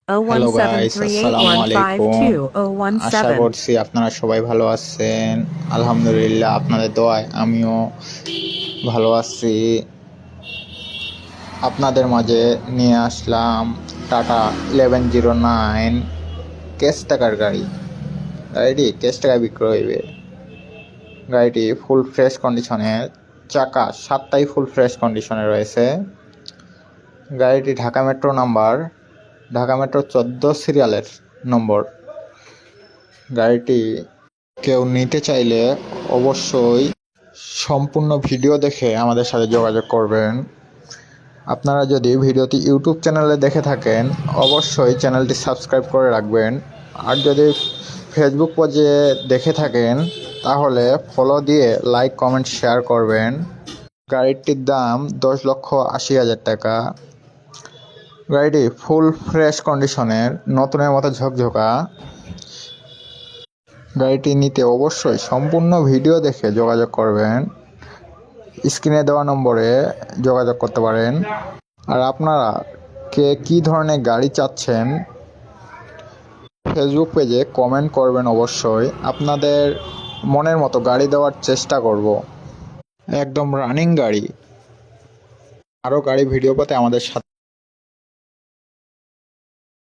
Hello guys, আসসালামু আলাইকুম। আশা 017. করছি আপনারা সবাই ভালো আছেন। আলহামদুলিল্লাহ, আপনাদের দোয়ায় আমিও ভালো আছি। আপনাদের মাঝে নিয়ে আসলাম টাটা 1109 ক্যাশ টাকার গাড়ি। গাড়িটি ক্যাশ টাকায় বিক্রয় হইবে। গাড়িটি ফুল ফ্রেশ কন্ডিশনের, চাকা 7টাই ফুল ফ্রেশ কন্ডিশনে রয়েছে। গাড়িটি Dhaka metro number, Dhaka metro 14 সিরিয়ালের নম্বর। গাড়িটি কেউ নিতে চাইলে অবশ্যই সম্পূর্ণ ভিডিও দেখে আমাদের সাথে যোগাযোগ করবেন। আপনারা যদি ভিডিওটি ইউটিউব চ্যানেলে দেখে থাকেন, অবশ্যই চ্যানেলটি সাবস্ক্রাইব করে রাখবেন। আর যদি ফেসবুক পেজে দেখে থাকেন, তাহলে ফলো দিয়ে লাইক, কমেন্ট, শেয়ার করবেন। গাড়িটির দাম 10,80,000 টাকা। গাড়িটি ফুল ফ্রেশ কন্ডিশনের, নতুনের মতো ঝকঝকা। গাড়িটি নিতে অবশ্যই সম্পূর্ণ ভিডিও দেখে যোগাযোগ করবেন। স্ক্রিনে দেওয়া নম্বরে যোগাযোগ করতে পারেন। আর আপনারা কে কী ধরনের গাড়ি চাচ্ছেন, ফেসবুক পেজে কমেন্ট করবেন। অবশ্যই আপনাদের মনের মতো গাড়ি দেওয়ার চেষ্টা করব। একদম রানিং গাড়ি। আরও গাড়ি ভিডিও পেতে আমাদের সাথে